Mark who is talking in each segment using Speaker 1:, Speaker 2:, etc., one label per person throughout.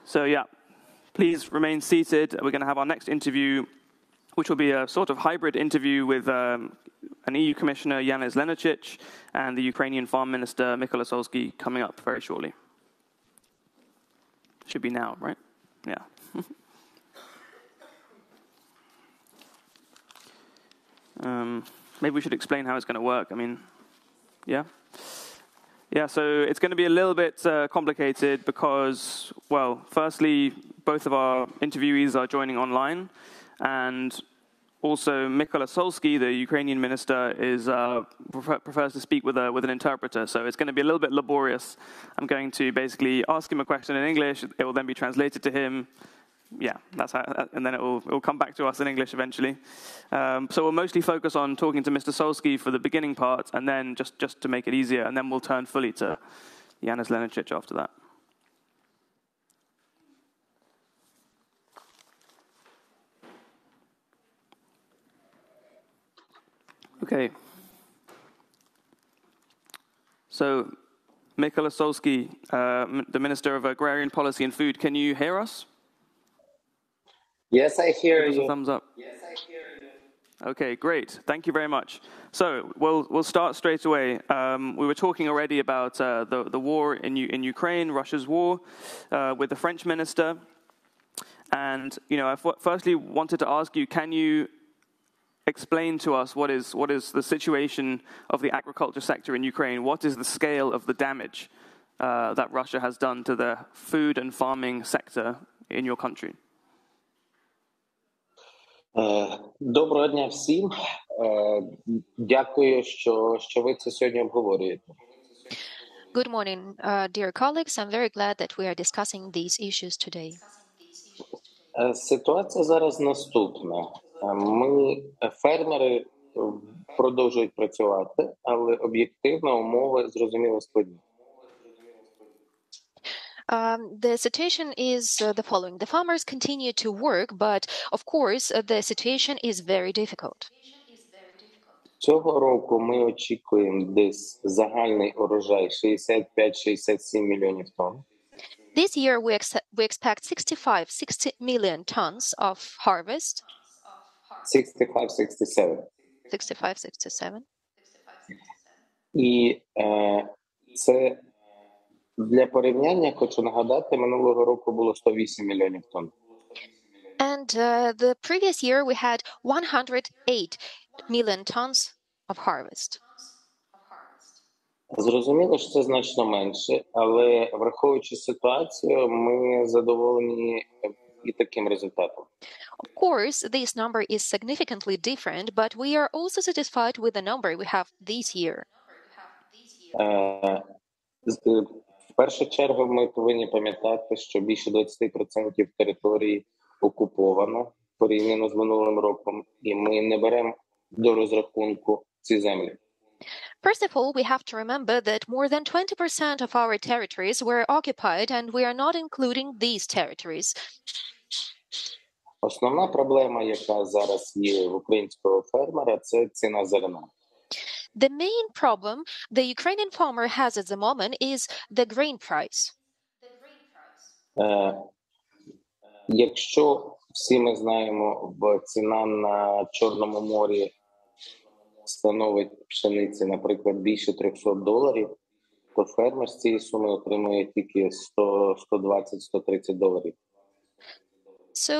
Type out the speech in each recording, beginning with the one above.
Speaker 1: So yeah, please remain seated. We're going to have our next interview, which will be a sort of hybrid interview with an EU Commissioner, Janez Lenarčič, and the Ukrainian Farm Minister, Mykola Solskyi, coming up very shortly. Should be now, right? Yeah. Maybe we should explain how it's going to work. I mean, yeah? Yeah, so it's going to be a little bit complicated because, well, firstly, both of our interviewees are joining online, and also Mykola Solskyi, the Ukrainian minister, prefers to speak with an interpreter, so it's going to be a little bit laborious. I'm going to basically ask him a question in English, it will then be translated to him. Yeah, that's how, and then it will come back to us in English eventually. So we'll mostly focus on talking to Mr. Solskyi for the beginning part, and then just to make it easier, and then we'll turn fully to Janez Lenarčič after that. Okay. So, Mykola Solskyi, the Minister of Agrarian Policy and Food, can you hear us?
Speaker 2: Yes, I hear you.
Speaker 1: Give us a thumbs up.
Speaker 2: Yes, I hear you.
Speaker 1: Okay, great. Thank you very much. So we'll start straight away. We were talking already about the war in Ukraine, Russia's war, with the French minister. And I firstly wanted to ask you, can you explain to us what is the situation of the agriculture sector in Ukraine? What is the scale of the damage that Russia has done to the food and farming sector in your country?
Speaker 2: Доброго дня всім. Дякую, що ви це сьогодні обговорюєте.
Speaker 3: Good morning, dear colleagues. I'm very glad that we are discussing these issues today.
Speaker 2: Ситуація зараз наступна. Фермери продовжують працювати, але об'єктивно умови, зрозуміло, складні.
Speaker 3: The situation is the following. The farmers continue to work, but of course the situation is very difficult.
Speaker 2: Цього року ми очікуємо десь загальний урожай 65-67 мільйонів тонн.
Speaker 3: This year we expect 60 million tons of harvest.
Speaker 2: 65-67.
Speaker 3: 65-67.
Speaker 2: І це для порівняння, хочу нагадати, минулого року було 108 мільйонів тонн.
Speaker 3: And the previous year we had 108 million tons of harvest.
Speaker 2: Зрозуміло, що це значно менше, але враховуючи ситуацію, ми задоволені і таким результатом.
Speaker 3: Of course, this number is significantly different, but we are also satisfied with the number we have this year.
Speaker 2: В першу чергу ми повинні пам'ятати, що більше 20% території окуповано порівняно з минулим роком, і ми не беремо до розрахунку ці землі.
Speaker 3: First of all, we have to remember that more than 20% of our territories were occupied, and we are not including these territories.
Speaker 2: Основна проблема, яка зараз є в українського фермера, це ціна зерна.
Speaker 3: The main problem the Ukrainian farmer has at the moment is the grain price.
Speaker 2: Якщо всі ми знаємо, ціна на Чорному морі становить пшениці, наприклад, більше $300, то фермер з цієї суми отримує тільки $120-130.
Speaker 3: So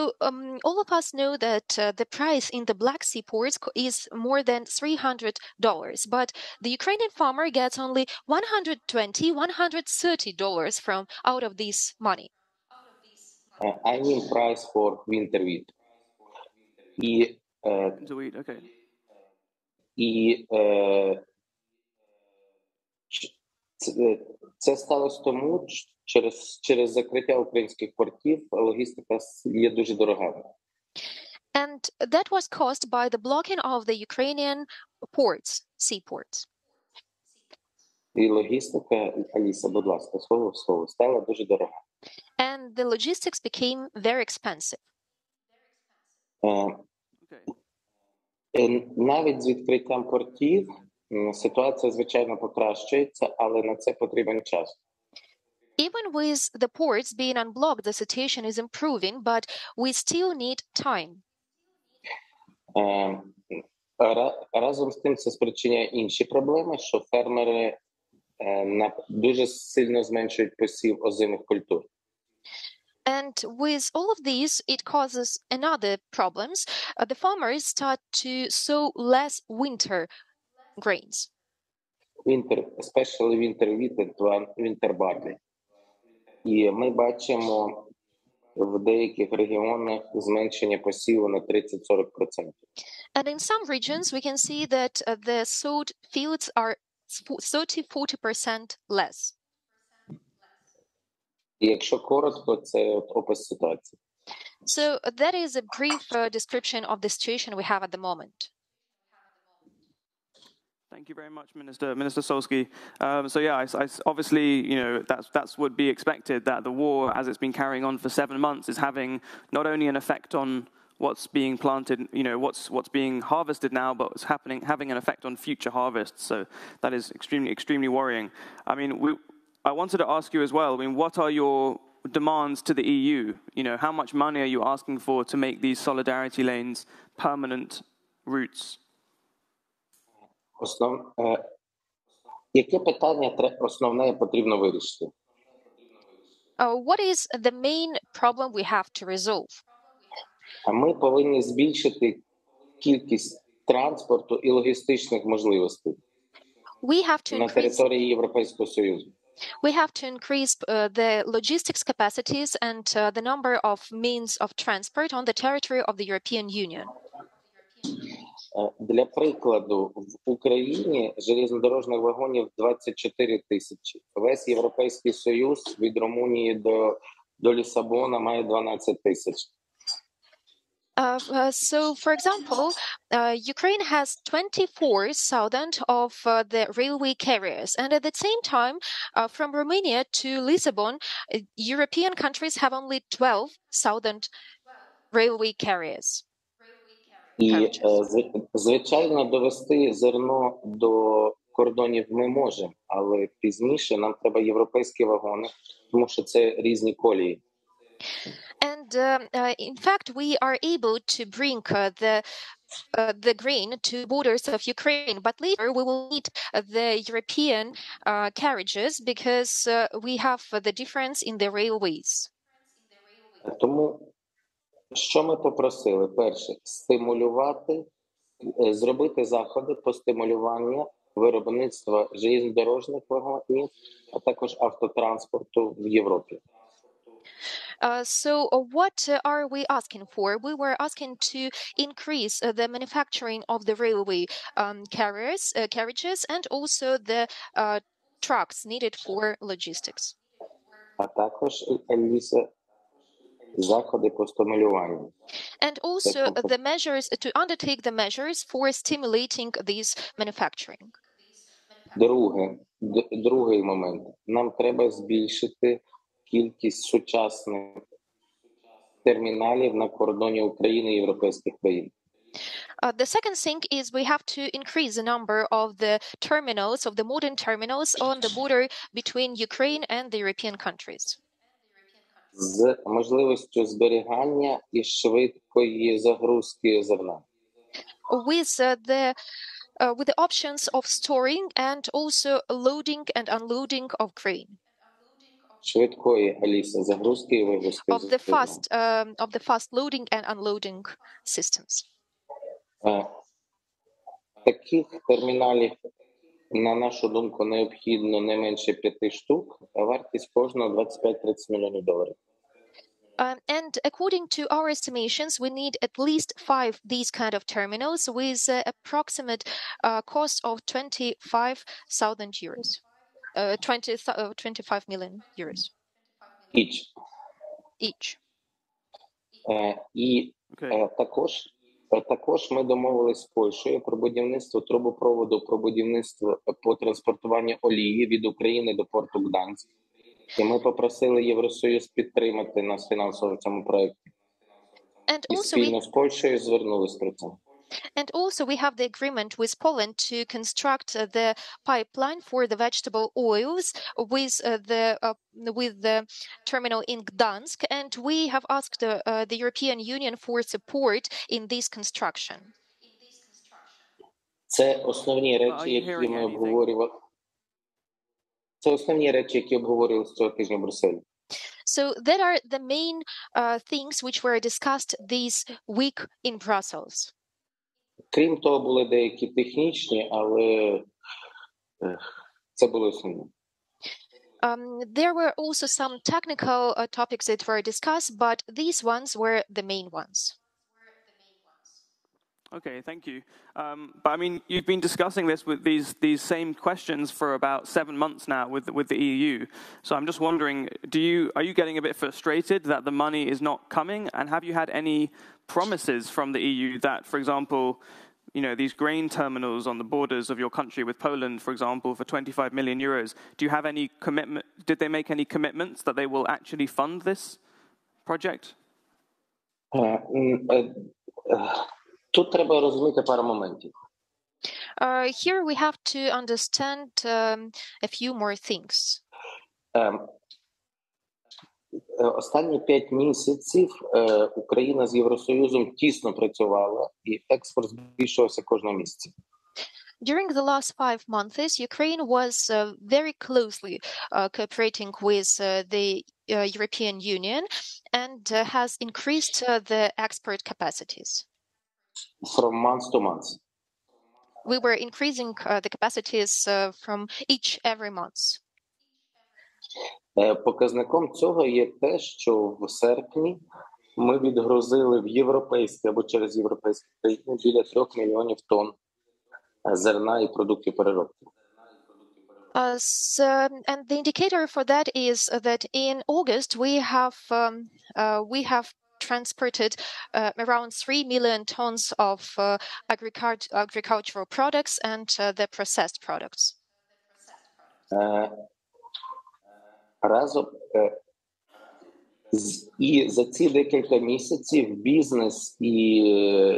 Speaker 3: all of us know that the price in the Black Sea ports is more than $300, but the Ukrainian farmer gets only $120-130 from out of this money.
Speaker 2: I mean price for winter wheat.
Speaker 1: Winter wheat, okay.
Speaker 2: Це сталося тому, через закриття українських портів логістика є дуже дорога.
Speaker 3: And that was caused by the blocking of the Ukrainian ports, seaports.
Speaker 2: І логістика, Аліса, будь ласка, слово в слово, стала дуже дорога.
Speaker 3: And the logistics became very expensive.
Speaker 2: Навіть з відкриттям портів ситуація, звичайно, покращується, але на це потрібен час.
Speaker 3: even with the ports being unblocked, the situation is improving, but we still need time.
Speaker 2: Разом з тим це спричиняє інші проблеми, що фермери дуже сильно зменшують посів озимих культур.
Speaker 3: And with all of these, it causes another problems. The farmers start to sow less winter grains.
Speaker 2: Especially winter wheat and winter barley. І ми бачимо в деяких регіонах зменшення посіву на 30-40%.
Speaker 3: And in some regions, we can see that the sowed fields are 30-40% less.
Speaker 2: І якщо коротко, це опис ситуації.
Speaker 3: So that is a brief description of the situation we have at the moment.
Speaker 1: Thank you very much, Minister Solskyi. So yeah, I obviously, that's would be expected that the war, as it's been carrying on for 7 months, is having not only an effect on what's being planted, what's being harvested now, but it's having an effect on future harvests. So that is extremely worrying. I mean, I wanted to ask you as well. I mean, what are your demands to the EU? How much money are you asking for to make these solidarity lanes permanent routes?
Speaker 2: Яке питання основне потрібно вирішити?
Speaker 3: What is the main problem we have to resolve?
Speaker 2: Ми повинні збільшити кількість транспорту і логістичних можливостей на території Європейського Союзу.
Speaker 3: We have to increase the logistics capacities and the number of means of transport on the territory of the European Union.
Speaker 2: Для прикладу, в Україні железнодорожних вагонів 24 тисячі. Весь Європейський Союз від Румунії до Лісабона має 12 тисяч.
Speaker 3: So, for example, Ukraine has 24,000 of the railway carriers, and at the same time, from Romania to Lisbon, European countries have only 12,000 railway carriers.
Speaker 2: І, звичайно, довести зерно до кордонів ми можемо, але пізніше нам треба європейські вагони, тому що це різні колії.
Speaker 3: And in fact, we are able to bring the grain to borders of Ukraine, but later we will need the European carriages because we have the difference in the railways.
Speaker 2: Тому що ми попросили? Перше, стимулювати, зробити заходи по стимулюванню виробництва железнодорожних вагонів, а також автотранспорту в Європі.
Speaker 3: So what are we asking for? We were asking to increase the manufacturing of the railway carriages and also the trucks needed for logistics.
Speaker 2: А також, Аліса, заходи по стимулюванню.
Speaker 3: And also the measures to undertake the measures for stimulating this manufacturing.
Speaker 2: Другий момент. Нам треба збільшити кількість сучасних терміналів на кордоні України і європейських країн.
Speaker 3: The second thing is we have to increase the number of the terminals, of the modern terminals on the border between Ukraine and the European countries.
Speaker 2: З можливістю зберігання і швидкої загрузки зерна.
Speaker 3: With the options of storing and also loading and unloading of grain.
Speaker 2: Швидкої, Аліса, загрузки і вигрузки
Speaker 3: of the fast loading and unloading systems.
Speaker 2: Таких терміналів, на нашу думку, необхідно не менше 5 штук, а вартість кожного $25-30 мільйонів.
Speaker 3: And according to our estimations, we need at least 5 these kind of terminals with approximate cost of 25,000 euros. 25 million euros. Each.
Speaker 2: І також ми домовились з Польщею про будівництво трубопроводу, про будівництво по транспортуванню олії від України до порту Гданськ. І ми попросили Євросоюз підтримати нас фінансово в цьому проєкті. І спільно з Польщею звернулись про це.
Speaker 3: And also we have the agreement with Poland to construct the pipeline for the vegetable oils with the terminal in Gdansk, and we have asked the European Union for support in this construction.
Speaker 2: Це основні речі,
Speaker 1: Are you
Speaker 2: які
Speaker 1: hearing
Speaker 2: ми
Speaker 1: anything?
Speaker 2: обговорювали. Це основні речі, які обговорювали цього тижня в Брюсселі.
Speaker 3: So that are the main things which were discussed this week in Brussels.
Speaker 2: Крім того, були деякі технічні, але це були основні.
Speaker 3: There were also some technical topics that were discussed, but these ones were the main ones.
Speaker 1: Okay, thank you. But I mean, you've been discussing this with these same questions for about 7 months now with the EU. So I'm just wondering, are you getting a bit frustrated that the money is not coming? And have you had any promises from the EU that, for example, these grain terminals on the borders of your country with Poland, for example, for 25 million euros, do you have any commitment? Did they make any commitments that they will actually fund this project?
Speaker 2: Тут треба розуміти пару моментів.
Speaker 3: Here we have to understand a few more things.
Speaker 2: Останні 5 місяців Україна з Євросоюзом тісно працювала, і експорт збільшувався кожного місяця.
Speaker 3: During the last 5 months, Ukraine was very closely cooperating with the European Union and has increased the export capacities.
Speaker 2: From month to month.
Speaker 3: We were increasing the capacities from every month.
Speaker 2: Показником цього є те, що в серпні ми відгрузили в європейські або через європейські країни біля 3 мільйонів тонн зерна і продуктів переробки.
Speaker 3: And the indicator for that is that in August we have transported around 3 million tons of agricultural products and the processed products.
Speaker 2: Разом і за ці декілька місяців бізнес і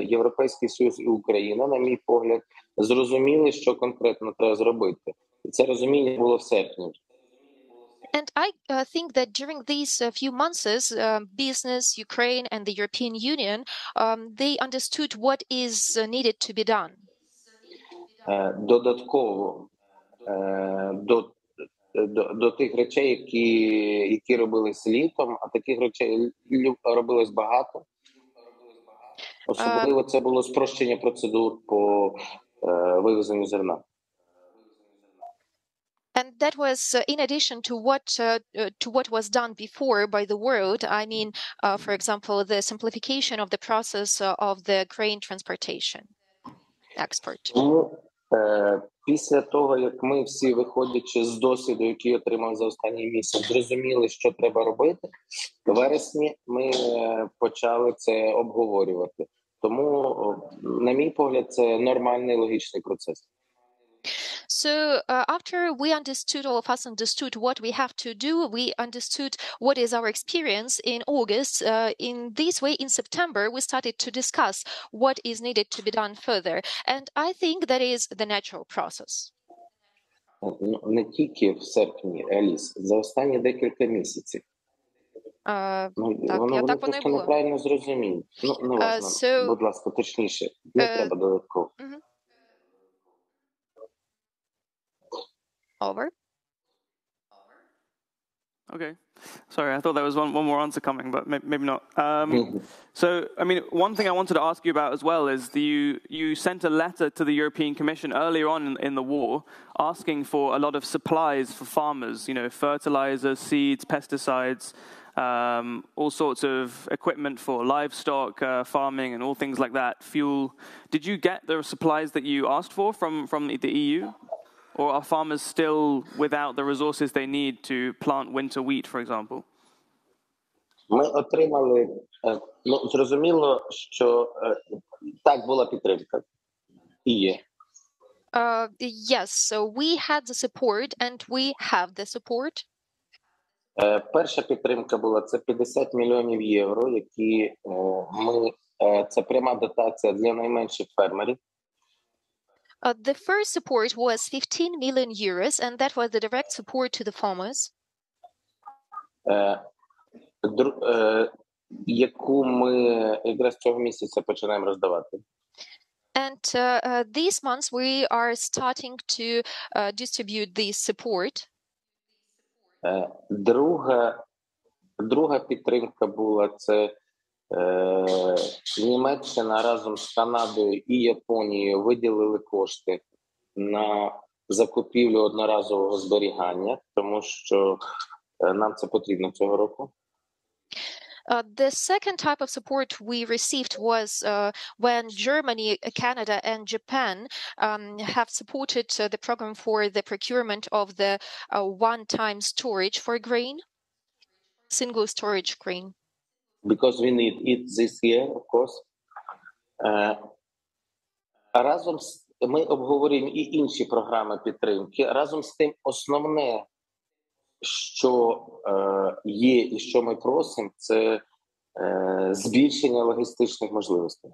Speaker 2: Європейський Союз і Україна, на мій погляд, зрозуміли, що конкретно треба зробити. І це розуміння було в серпні.
Speaker 3: And I think that during these few months, business, Ukraine and the European Union, they understood what is needed to be done.
Speaker 2: Додатково до тих речей, які робились літом, а таких речей робилось багато. Особливо це було спрощення процедур по вивезенню зерна.
Speaker 3: And that was in addition to what was done before by the world. I mean, for example, the simplification of the process of the grain transportation, export.
Speaker 2: Після того, як ми всі, виходячи з досвіду, який отримав за останній місяць, зрозуміли, що треба робити, в вересні ми почали це обговорювати. Тому, на мій погляд, це нормальний логічний процес.
Speaker 3: So after all of us understood what we have to do, we understood what is our experience in August. In this way, in September, we started to discuss what is needed to be done further. And I think that is the natural process.
Speaker 2: Не тільки в серпні, Еліс, за останні декілька місяців. Вони просто неправильно зрозуміли. Не важливо, будь ласка, точніше. Не треба додатково.
Speaker 3: Over.
Speaker 1: Okay. Sorry, I thought there was one more answer coming, but maybe not. So, I mean, one thing I wanted to ask you about as well is you sent a letter to the European Commission earlier on in the war asking for a lot of supplies for farmers, fertilizer, seeds, pesticides, all sorts of equipment for livestock farming and all things like that, fuel. Did you get the supplies that you asked for from the EU? Or are farmers still without the resources they need to plant winter wheat, for example?
Speaker 2: Ми отримали, зрозуміло, що так була підтримка. І є.
Speaker 3: Yes, so we had the support and we have the support.
Speaker 2: Перша підтримка була, це 50 мільйонів євро, які ми це пряма дотація для найменших фермерів.
Speaker 3: The first support was 15 million euros, and that was the direct support to the farmers.
Speaker 2: Яку ми якраз цього місяця починаємо роздавати.
Speaker 3: And these months we are starting to distribute this support.
Speaker 2: Друга підтримка була це Німеччина разом з Канадою і Японією виділили кошти на закупівлю одноразового зберігання, тому що нам це потрібно цього року.
Speaker 3: The second type of support we received was when Germany, Canada, and Japan have supported the program for the procurement of the one-time storage for grain, single storage grain.
Speaker 2: Because we need it this year, of course. Разом ми обговорюємо і інші програми підтримки. Разом з тим, основне, що є і що ми просимо, це збільшення логістичних можливостей.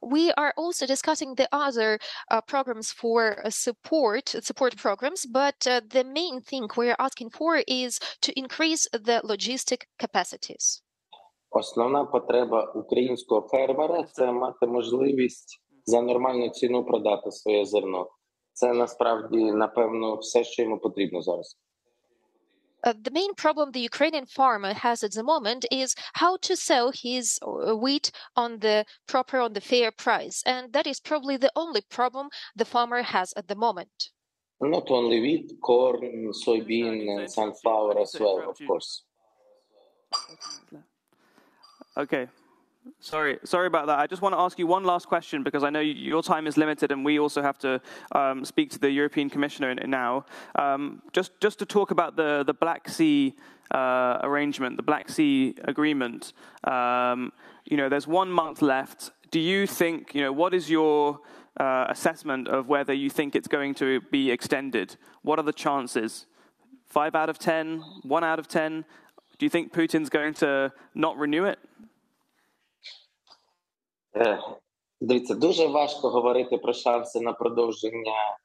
Speaker 3: We are also discussing the other programs for support programs, but the main thing we're asking for is to increase the logistic capacities.
Speaker 2: Основна потреба українського фермера – це мати можливість за нормальну ціну продати своє зерно. Це насправді, напевно, все, що йому потрібно зараз.
Speaker 3: The main problem the Ukrainian farmer has at the moment is how to sell his wheat on the fair price, and that is probably the only problem the farmer has at the moment.
Speaker 2: Not only wheat, corn, soybean, and sunflower as well, of course.
Speaker 1: Okay. Sorry about that. I just want to ask you one last question because I know your time is limited and we also have to speak to the European Commissioner now. Just to talk about the Black Sea arrangement, the Black Sea agreement. There's 1 month left. Do you think, what is your assessment of whether you think it's going to be extended? What are the chances? 5 out of 10? 1 out of 10? Do you think Putin's going to not renew it?
Speaker 2: Дивіться, дуже важко говорити про шанси на продовження.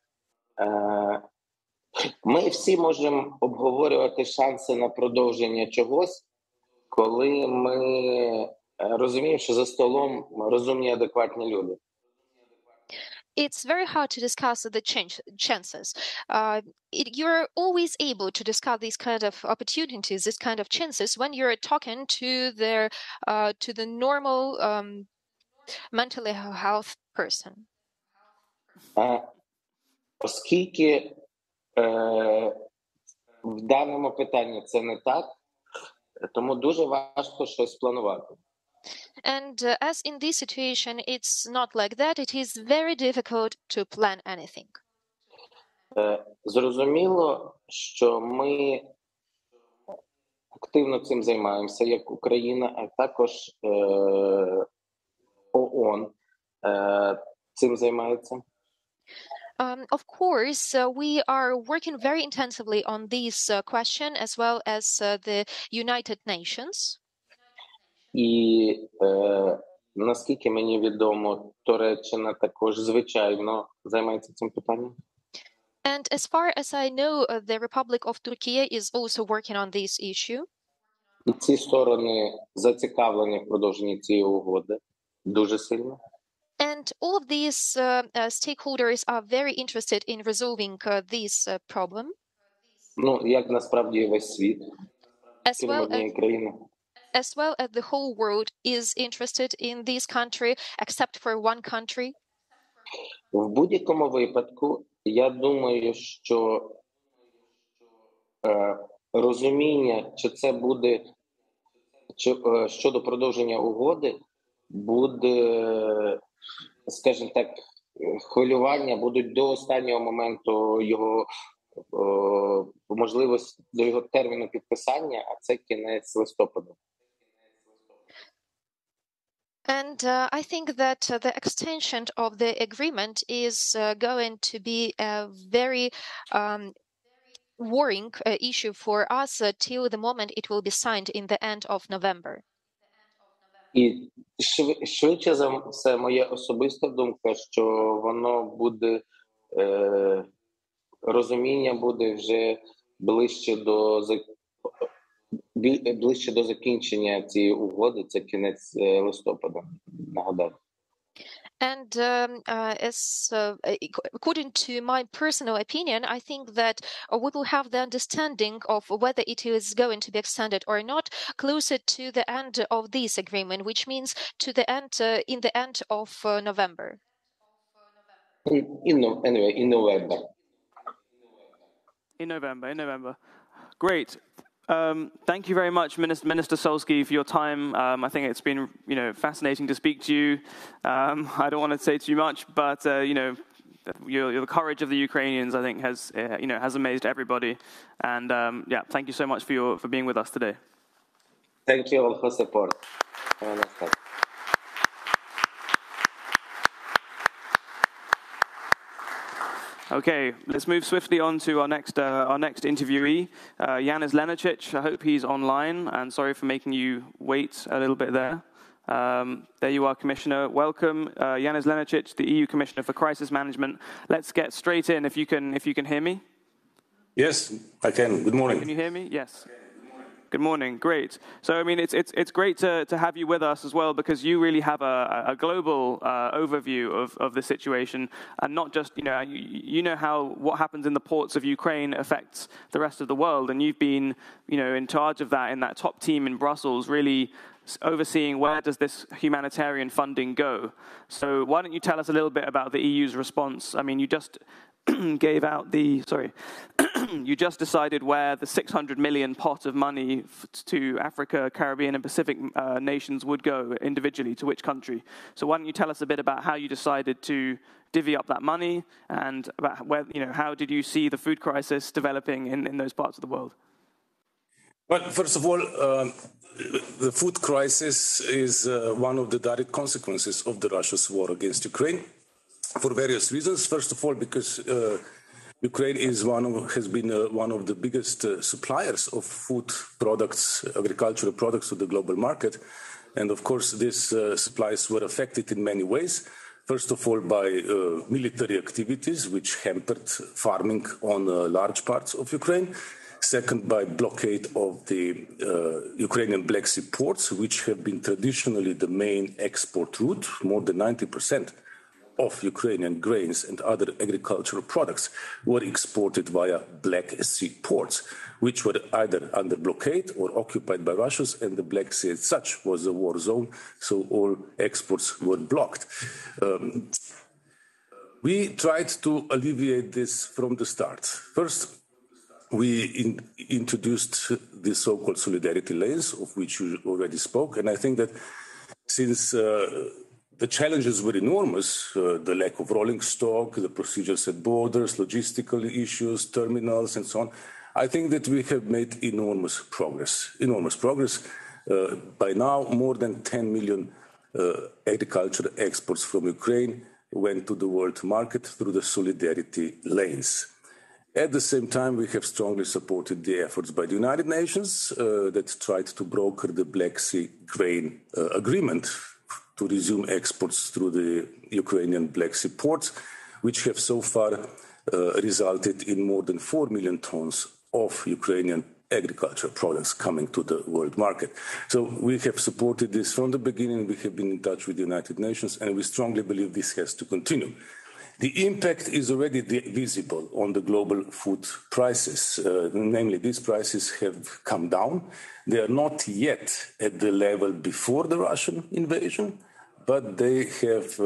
Speaker 2: Ми всі можемо обговорювати шанси на продовження чогось, коли ми розуміємо, що за столом розумні, адекватні люди.
Speaker 3: It's very hard to discuss the chances. You're always able to discuss these kind of opportunities, this kind of chances, when you're talking to the normal mentally health person.
Speaker 2: Оскільки в даному питанні це не так, тому дуже важко щось планувати.
Speaker 3: And as in this situation, it's not like that. It is very difficult to plan anything.
Speaker 2: Зрозуміло, що ми активно цим займаємося, як Україна, а також ООН цим займається.
Speaker 3: Of course, we are working very intensively on this question as well as the United Nations.
Speaker 2: І наскільки мені відомо, Туреччина також, звичайно, займається цим питанням.
Speaker 3: And as far as I know, the Republic of Turkey is also working on this issue.
Speaker 2: І ці сторони зацікавлені в продовженні цієї угоди дуже сильно.
Speaker 3: And all of these stakeholders are very interested in resolving this problem.
Speaker 2: Ну, як насправді весь світ,
Speaker 3: As well
Speaker 2: однієї країни.
Speaker 3: As well as the whole world is interested in this country, except for one country.
Speaker 2: В будь-якому випадку, я думаю, що розуміння, чи це буде щодо продовження угоди, буде, скажімо так, хвилювання будуть до останнього моменту його можливості, до його терміну підписання, а це кінець листопада.
Speaker 3: And I think that the extension of the agreement is going to be a very worrying issue for us till the moment it will be signed in the end of November.
Speaker 2: І швидше за все, моя особиста думка, що воно буде, розуміння буде вже ближче до закінчення цієї угоди, це кінець листопада, нагадаю.
Speaker 3: And according to my personal opinion, I think that we will have the understanding of whether it is going to be extended or not closer to the end of this agreement, which means to the end in the end of November.
Speaker 2: In November.
Speaker 1: In November. Great. Thank you very much, Minister Solskyi, for your time. I think it's been, fascinating to speak to you. I don't want to say too much, but the courage of the Ukrainians, I think, has amazed everybody. And thank you so much for being with us today.
Speaker 2: Thank you all for support. Have a nice day.
Speaker 1: Okay, let's move swiftly on to our next interviewee, Janez Lenarčič. I hope he's online, and sorry for making you wait a little bit there. There you are, Commissioner. Welcome, Janez Lenarčič, the EU Commissioner for Crisis Management. Let's get straight in. If you can hear me.
Speaker 4: Yes, I can. Good morning.
Speaker 1: Can you hear me? Yes. Good morning. Great. So, I mean, it's great to have you with us as well, because you really have a global overview of the situation, and not just, how what happens in the ports of Ukraine affects the rest of the world, and you've been, in charge of that in that top team in Brussels, really overseeing where does this humanitarian funding go. So why don't you tell us a little bit about the EU's response? I mean, you just you just decided where the 600 million pot of money to Africa, Caribbean and Pacific nations would go individually, to which country. So why don't you tell us a bit about how you decided to divvy up that money, and about where, how did you see the food crisis developing in those parts of the world?
Speaker 4: Well, first of all, the food crisis is one of the direct consequences of the Russia's war against Ukraine, for various reasons. First of all, because Ukraine has been one of the biggest suppliers of food products, agricultural products to the global market. And of course, these supplies were affected in many ways. First of all, by military activities, which hampered farming on large parts of Ukraine. Second, by blockade of the Ukrainian Black Sea ports, which have been traditionally the main export route. More than 90% of Ukrainian grains and other agricultural products were exported via Black Sea ports, which were either under blockade or occupied by Russians, and the Black Sea as such was a war zone, so all exports were blocked. We tried to alleviate this from the start. First, we introduced the so-called solidarity lanes, of which you already spoke, and I think that since the challenges were enormous, the lack of rolling stock, the procedures at borders, logistical issues, terminals, and so on. I think that we have made enormous progress. By now, more than 10 million agricultural exports from Ukraine went to the world market through the solidarity lanes. At the same time, we have strongly supported the efforts by the United Nations that tried to broker the Black Sea grain agreement to resume exports through the Ukrainian Black Sea ports, which have so far resulted in more than 4 million tons of Ukrainian agricultural products coming to the world market. So we have supported this from the beginning. We have been in touch with the United Nations, and we strongly believe this has to continue. The impact is already visible on the global food prices. Namely, these prices have come down. They are not yet at the level before the Russian invasion, but they have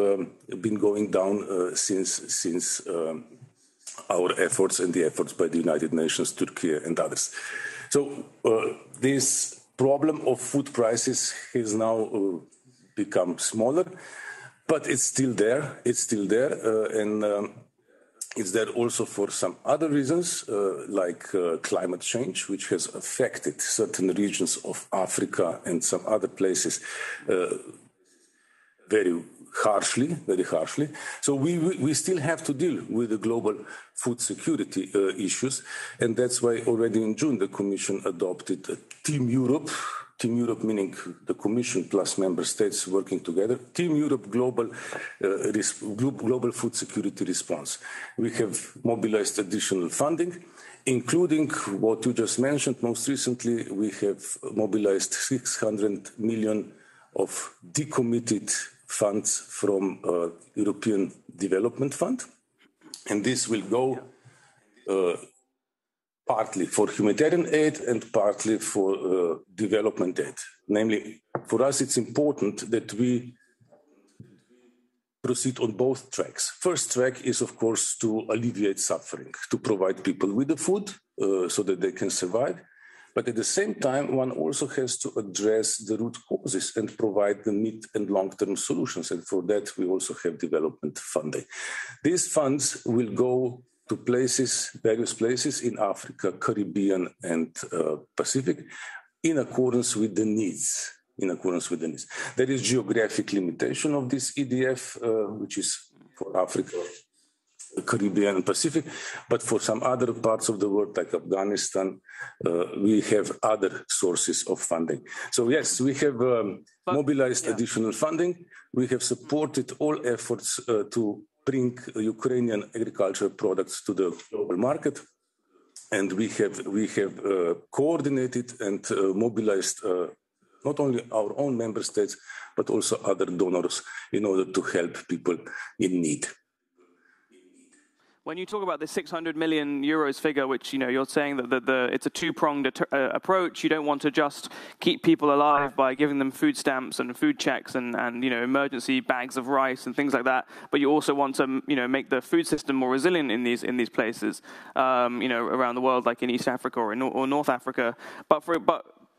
Speaker 4: been going down since our efforts and the efforts by the United Nations, Turkey and others. So this problem of food prices has now become smaller. But it's still there. And it's there also for some other reasons, like climate change, which has affected certain regions of Africa and some other places very harshly. So we still have to deal with the global food security issues, and that's why already in June the Commission adopted a Team Europe Team Europe meaning the Commission plus member states working together. Team Europe Global Food Security Response. We have mobilized additional funding, including what you just mentioned. Most recently, we have mobilized 600 million of decommitted funds from European Development Fund. And this will go partly for humanitarian aid and partly for development aid. Namely, for us, it's important that we proceed on both tracks. First track is, of course, to alleviate suffering, to provide people with the food so that they can survive. But at the same time, one also has to address the root causes and provide the mid and long-term solutions. And for that, we also have development funding. These funds will go to various places in Africa, Caribbean, and Pacific, in accordance with the needs. There is geographic limitation of this EDF, which is for Africa, Caribbean, and Pacific, but for some other parts of the world, like Afghanistan, we have other sources of funding. So yes, we have mobilized additional funding. We have supported all efforts to bring Ukrainian agricultural products to the global market, and we have coordinated and mobilized not only our own member states but also other donors in order to help people in need.
Speaker 1: When you talk about the 600 million euros figure, which you're saying that it's a two-pronged approach, you don't want to just keep people alive by giving them food stamps and food checks and emergency bags of rice and things like that, but you also want to make the food system more resilient in these places, around the world, like in East Africa or North Africa.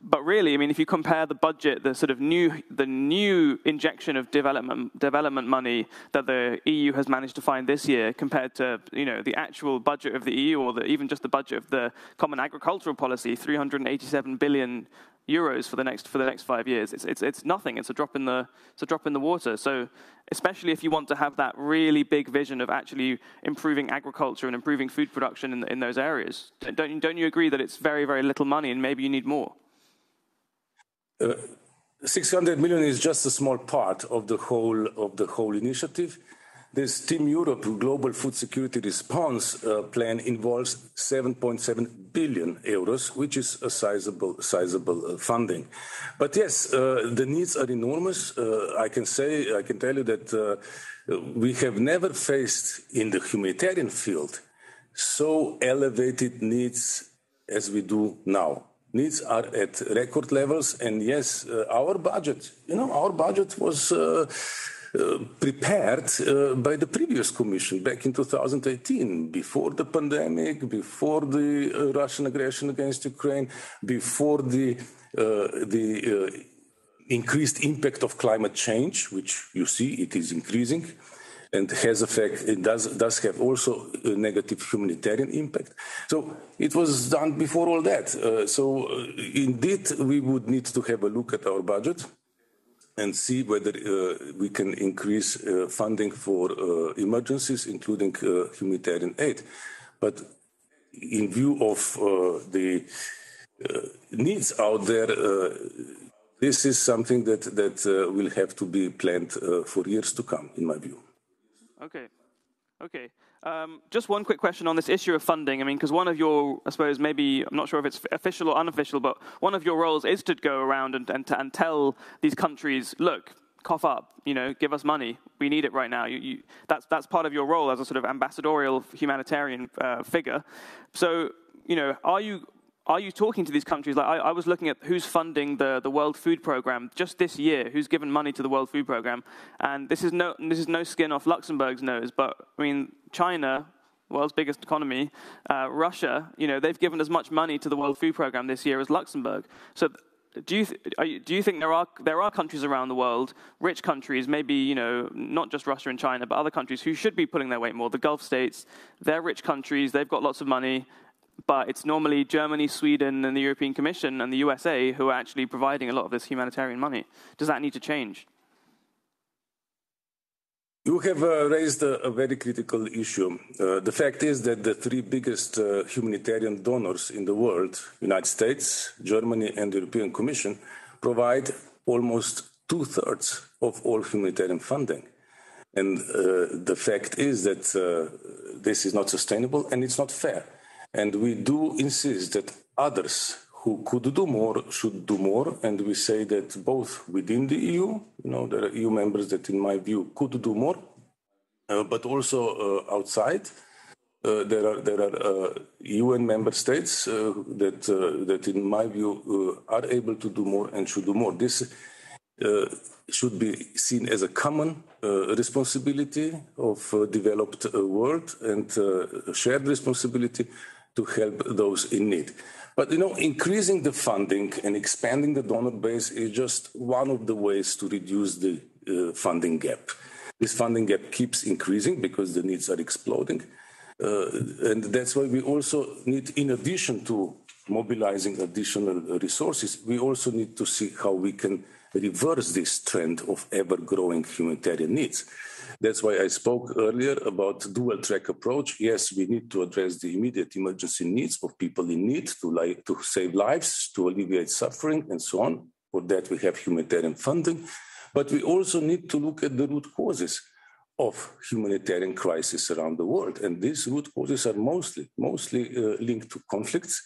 Speaker 1: But really, I mean, if you compare the budget, the sort of new injection of development money that the EU has managed to find this year, compared to the actual budget of the EU, or even just the budget of the Common Agricultural Policy, 387 billion euros for the next 5 years. It's nothing. It's a drop in the water. So especially if you want to have that really big vision of actually improving agriculture and improving food production in those areas, don't you agree that it's very, very little money and maybe you need more?
Speaker 4: 600 million is just a small part of the whole initiative. This Team Europe Global Food Security Response plan involves 7.7 billion euros, which is a sizable funding. But yes, the needs are enormous. I can tell you that we have never faced in the humanitarian field so elevated needs as we do now. Needs are at record levels, and yes, our budget was prepared by the previous Commission back in 2018, before the pandemic, before the Russian aggression against Ukraine, before the increased impact of climate change, which you see it is increasing. And has effect. It does have also a negative humanitarian impact. So it was done before all that. So indeed, we would need to have a look at our budget and see whether we can increase funding for emergencies, including humanitarian aid. But in view of the needs out there, this is something that will have to be planned for years to come, in my view. Okay.
Speaker 1: Just one quick question on this issue of funding. I mean, because one of your, I suppose, maybe, I'm not sure if it's official or unofficial, but one of your roles is to go around and tell these countries, look, cough up, give us money. We need it right now. That's part of your role as a sort of ambassadorial humanitarian figure. So, are you talking to these countries? Like I was looking at who's funding the World Food Programme just this year, who's given money to the World Food Programme, and this is no skin off Luxembourg's nose, but I mean China, world's biggest economy, Russia, they've given as much money to the World Food Programme this year as Luxembourg. So do you think there are countries around the world, rich countries, maybe not just Russia and China, but other countries who should be pulling their weight more? The Gulf states, they're rich countries, they've got lots of money. But it's normally Germany, Sweden, and the European Commission and the USA who are actually providing a lot of this humanitarian money. Does that need to change?
Speaker 4: You have raised a very critical issue. The fact is that the three biggest humanitarian donors in the world, United States, Germany, and the European Commission, provide almost 2/3 of all humanitarian funding. And the fact is that this is not sustainable and it's not fair. And we do insist that others who could do more should do more. And we say that both within the EU, there are EU members that, in my view, could do more, but also outside. There are UN member states that, in my view, are able to do more and should do more. This should be seen as a common responsibility of a developed world and shared responsibility to help those in need. But, increasing the funding and expanding the donor base is just one of the ways to reduce the funding gap. This funding gap keeps increasing because the needs are exploding. And that's why we also need, in addition to mobilizing additional resources, we also need to see how we can reverse this trend of ever-growing humanitarian needs. That's why I spoke earlier about dual-track approach. Yes, we need to address the immediate emergency needs of people in need to save lives, to alleviate suffering, and so on. For that, we have humanitarian funding. But we also need to look at the root causes of humanitarian crisis around the world. And these root causes are mostly linked to conflicts,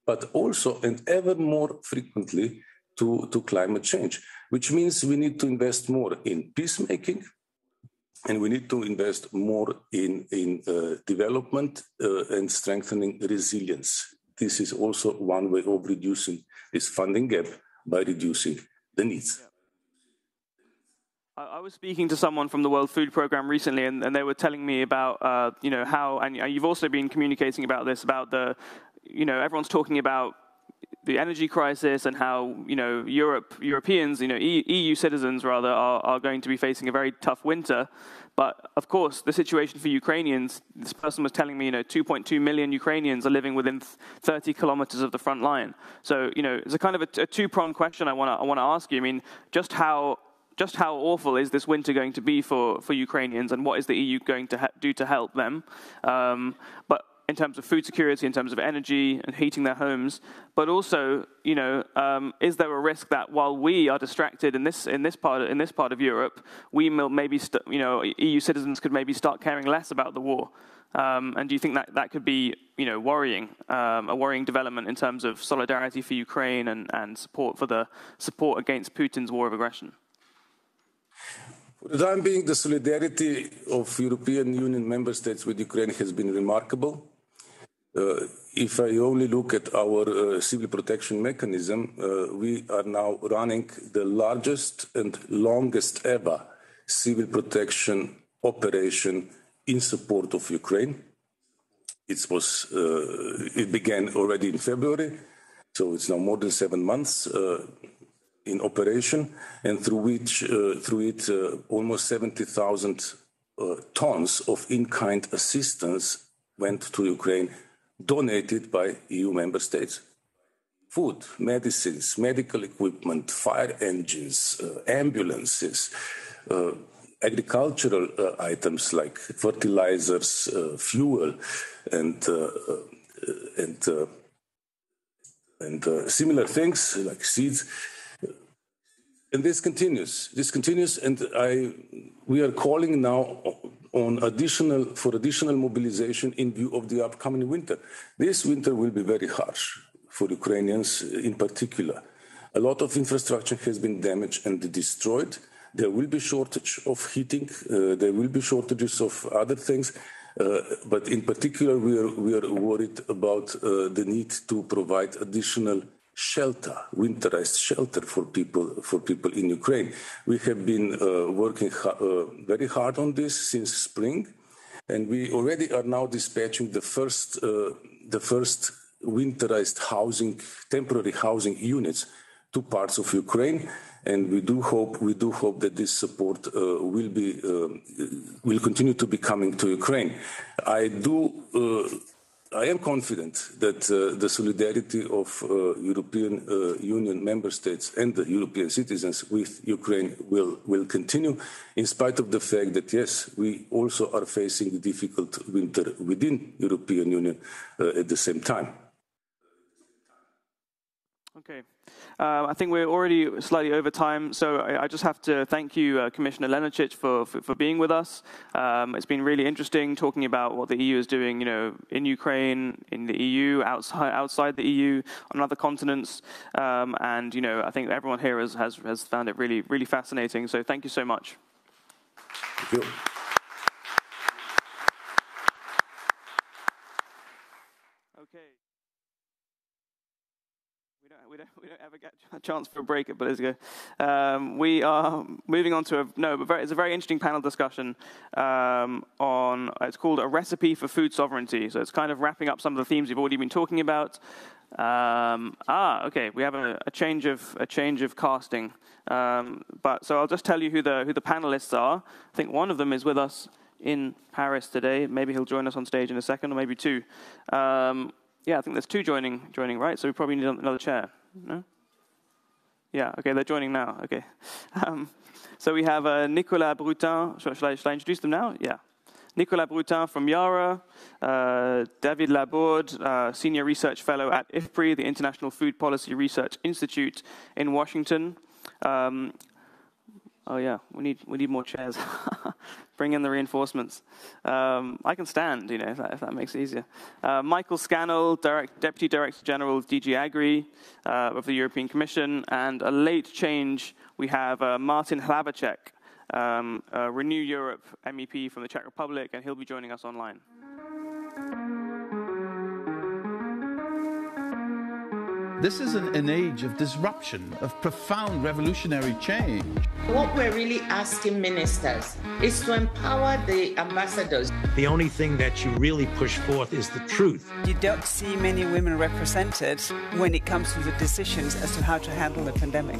Speaker 4: but also and ever more frequently to climate change, which means we need to invest more in peacemaking, and we need to invest more in development and strengthening resilience. This is also one way of reducing this funding gap by reducing the needs.
Speaker 1: I was speaking to someone from the World Food Programme recently, and they were telling me about, how, and you've also been communicating about this, about everyone's talking about the energy crisis and how, Europeans, EU citizens rather, are going to be facing a very tough winter. But of course, the situation for Ukrainians, this person was telling me, 2.2 million Ukrainians are living within 30 kilometers of the front line. So, it's a kind of a two-pronged question I want to ask you. I mean, just how awful is this winter going to be for Ukrainians, and what is the EU going to do to help them? But in terms of food security, in terms of energy and heating their homes, but also, is there a risk that while we are distracted in this part of Europe, we maybe EU citizens could maybe start caring less about the war? And do you think that could be, worrying, a worrying development in terms of solidarity for Ukraine and support against Putin's war of aggression?
Speaker 4: For the time being, the solidarity of European Union member states with Ukraine has been remarkable. If I only look at our civil protection mechanism, we are now running the largest and longest ever civil protection operation in support of Ukraine. It began already in February, so it's now more than 7 months in operation, and through it almost 70,000 tons of in-kind assistance went to Ukraine, donated by EU member states. Food, medicines, medical equipment, fire engines, ambulances, agricultural items like fertilizers, fuel, and similar things like seeds. And this continues, and we are calling now on additional mobilization in view of the upcoming winter. This winter will be very harsh for Ukrainians in particular. A lot of infrastructure has been damaged and destroyed. There will be shortage of heating. There will be shortages of other things. But in particular, we are worried about the need to provide additional shelter, winterized shelter for people in Ukraine. We have been working very hard on this since spring, and we already are now dispatching the first winterized temporary housing units to parts of Ukraine, and we do hope that this support will continue to be coming to Ukraine. I am confident that the solidarity of European Union member states and the European citizens with Ukraine will continue, in spite of the fact that, yes, we also are facing a difficult winter within European Union at the same time.
Speaker 1: Okay. I think we're already slightly over time, so I just have to thank you, Commissioner Lenarčič, for being with us. It's been really interesting talking about what the EU is doing, you know, in Ukraine, in the EU, outside the EU, on other continents, and you know, I think everyone here has found it really, really fascinating. So thank you so much.
Speaker 4: Thank you.
Speaker 1: Okay. We don't ever get a chance for a break at POLITICO. We are moving on to it's a very interesting panel discussion it's called A Recipe for Food Sovereignty. So it's kind of wrapping up some of the themes we've already been talking about. Okay, we have a change of casting. But so I'll just tell you who the panelists are. I think one of them is with us in Paris today. Maybe he'll join us on stage in a second, or maybe two. Yeah, I think there's two joining, right? So we probably need another chair. No? Yeah, okay, they're joining now. Okay. So we have Nicolas Brutin. Shall I introduce them now? Yeah. Nicolas Brutin from Yara, David Laborde, Senior Research Fellow at IFPRI, the International Food Policy Research Institute in Washington. Oh yeah, we need more chairs. Bring in the reinforcements. I can stand, you know, if that makes it easier. Michael Scannell, Deputy Director General of DG Agri of the European Commission, and a late change, we have Martin Hlavacek, Renew Europe MEP from the Czech Republic, and he'll be joining us online.
Speaker 5: This is an age of disruption, of profound revolutionary change.
Speaker 6: What we're really asking ministers is to empower the ambassadors.
Speaker 7: The only thing that you really push forth is the truth.
Speaker 8: You don't see many women represented when it comes to the decisions as to how to handle the pandemic.